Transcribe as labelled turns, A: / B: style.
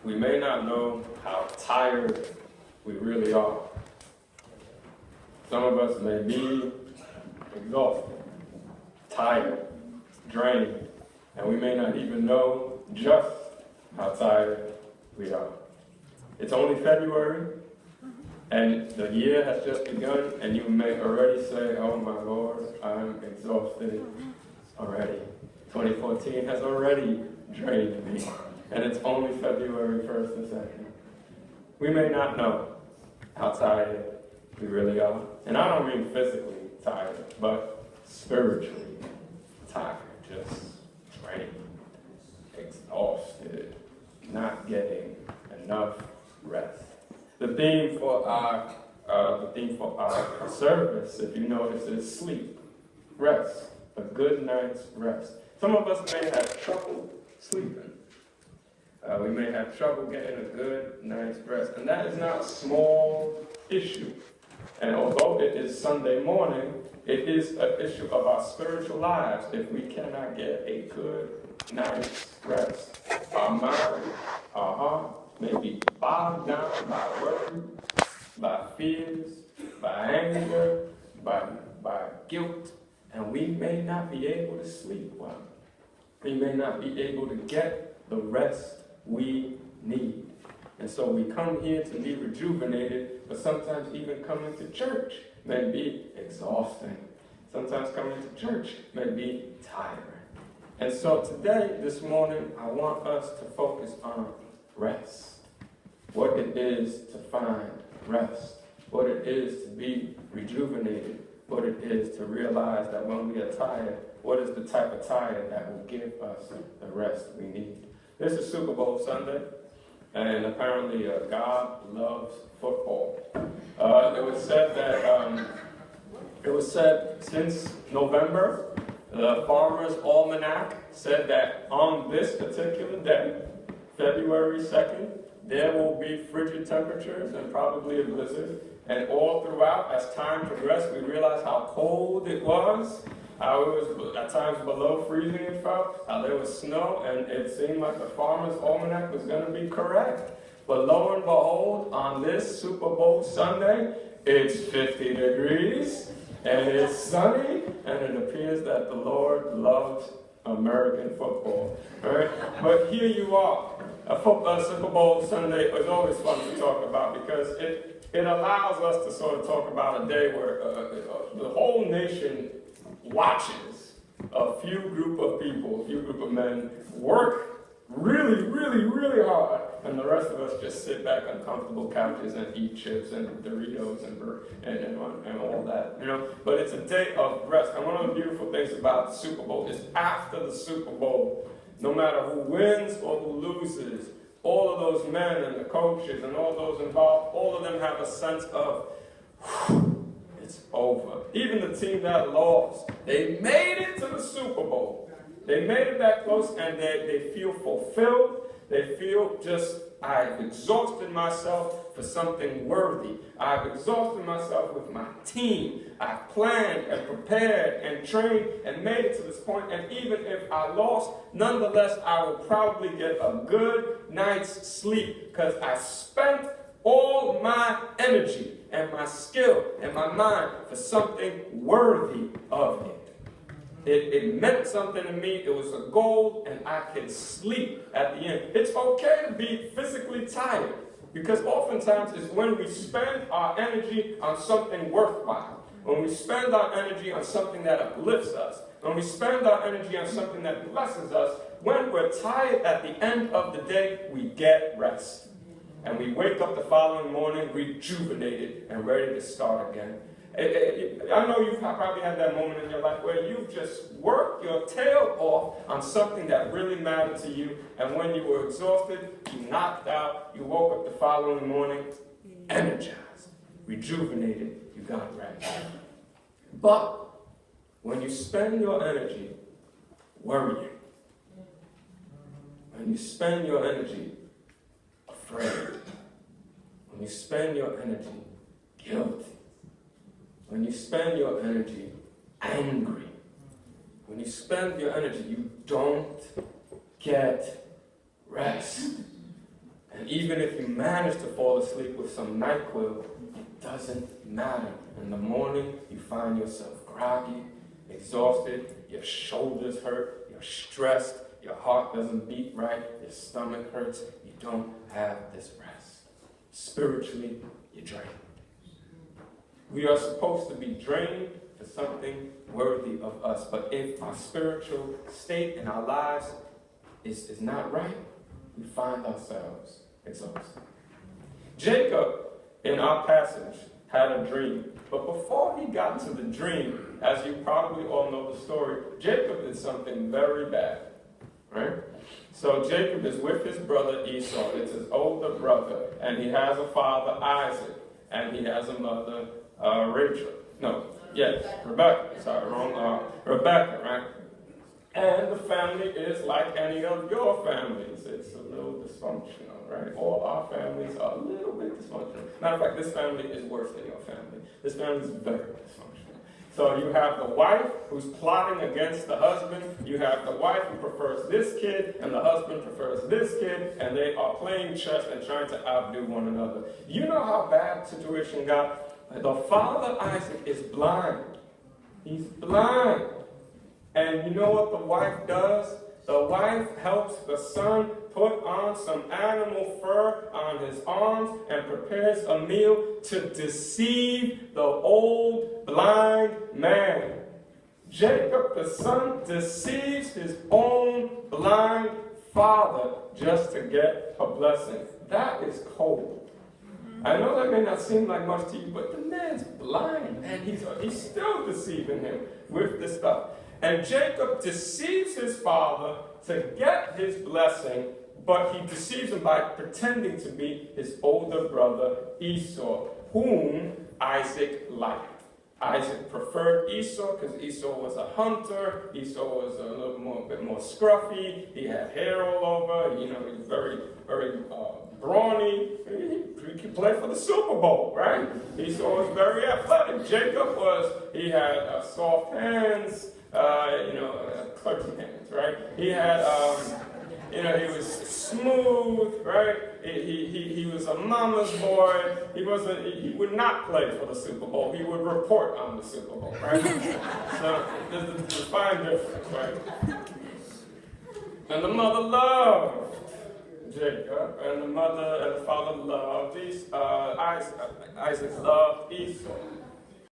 A: we may not know how tired we really are. Some of us may be exhausted, tired, drained, and we may not even know just how tired we are. It's only February, and the year has just begun, and you may already say, oh my Lord, I'm exhausted already. 2014 has already drained me, and it's only February 1st and 2nd. We may not know how tired we really are. And I don't mean physically tired, but spiritually tired, just drained, exhausted, not getting enough rest. The theme for our service, if you notice, is sleep, rest, a good night's rest. Some of us may have trouble sleeping. We may have trouble getting a good night's rest, and that is not a small issue. And although it is Sunday morning, it is an issue of our spiritual lives if we cannot get a good night's rest. Our mind, our heart may be bogged down by worry, by fears, by anger, by guilt, and we may not be able to sleep well. We may not be able to get the rest we need. And so we come here to be rejuvenated, but sometimes even coming to church may be exhausting. Sometimes coming to church may be tiring. And so today, this morning, I want us to focus on rest. What it is to find rest. What it is to be rejuvenated. What it is to realize that when we are tired, what is the type of tired that will give us the rest we need. This is Super Bowl Sunday, and apparently God loves football. It was said since November, the Farmer's Almanac said that on this particular day, February 2nd, there will be frigid temperatures and probably a blizzard. And all throughout, as time progressed, we realized how cold it was. How it was at times below freezing, it felt. How there was snow, and it seemed like the Farmer's Almanac was going to be correct. But lo and behold, on this Super Bowl Sunday, it's 50 degrees, and it's sunny, and it appears that the Lord loves American football. Right? But here you are. A Super Bowl Sunday is always fun to talk about because it allows us to sort of talk about a day where the whole nation watches a few group of people, a few group of men work really, really, really hard, and the rest of us just sit back on comfortable couches and eat chips and Doritos and all that, you know. But it's a day of rest, and one of the beautiful things about the Super Bowl is after the Super Bowl, no matter who wins or who loses, all of those men and the coaches and all those involved, all of them have a sense of, it's over. Even the team that lost, they made it to the Super Bowl. They made it that close, and they feel fulfilled. They feel just, I've exhausted myself for something worthy. I've exhausted myself with my team. I've planned and prepared and trained and made it to this point. And even if I lost, nonetheless, I will probably get a good night's sleep because I spent all my energy and my skill and my mind for something worthy of it. It meant something to me. It was a goal, and I can sleep at the end. It's okay to be physically tired, because oftentimes it's when we spend our energy on something worthwhile, when we spend our energy on something that uplifts us, when we spend our energy on something that blesses us, when we're tired at the end of the day, we get rest. And we wake up the following morning rejuvenated and ready to start again. I know you've probably had that moment in your life where you've just worked your tail off on something that really mattered to you, and when you were exhausted, you knocked out, you woke up the following morning energized, rejuvenated, you got rest. But when you spend your energy worrying, when you spend your energy afraid, when you spend your energy guilty, when you spend your energy angry, when you spend your energy, you don't get rest. And And even if you manage to fall asleep with some NyQuil, it doesn't matter. In the morning, you find yourself groggy, exhausted, your shoulders hurt, you're stressed, your heart doesn't beat right, your stomach hurts, you don't have this rest. Spiritually, you're drained. We are supposed to be drained for something worthy of us, but if our spiritual state in our lives is not right, we find ourselves exhausted. Jacob, in our passage, had a dream. But before he got to the dream, as you probably all know the story, Jacob did something very bad. Right? So Jacob is with his brother Esau. It's his older brother. And he has a father, Isaac. And he has a mother, Rebecca. Sorry, wrong. Rebecca, right? And the family is like any of your families. It's a little dysfunctional, right? All our families are a little bit dysfunctional. Matter of fact, this family is worse than your family. This family is very dysfunctional. So you have the wife who's plotting against the husband. You have the wife who prefers this kid, and the husband prefers this kid, and they are playing chess and trying to outdo one another. You know how bad the situation got? The father, Isaac, is blind. He's blind. And you know what the wife does? The wife helps the son put on some animal fur on his arms and prepares a meal to deceive the old blind man. Jacob, the son, deceives his own blind father just to get a blessing. That is cold. I know that may not seem like much to you, but the man's blind, and he's still deceiving him with this stuff. And Jacob deceives his father to get his blessing, but he deceives him by pretending to be his older brother Esau, whom Isaac liked. Isaac preferred Esau because Esau was a hunter. Esau was a bit more scruffy. He had hair all over. He was very, very brawny. He could play for the Super Bowl, right? Esau was very athletic. Jacob he had soft hands. Clergy hands, right? He had, he was smooth, right? He was a mama's boy. He would not play for the Super Bowl. He would report on the Super Bowl, right? So there's a fine difference, right? And the mother loved Jacob, and the father loved Isaac loved Esau.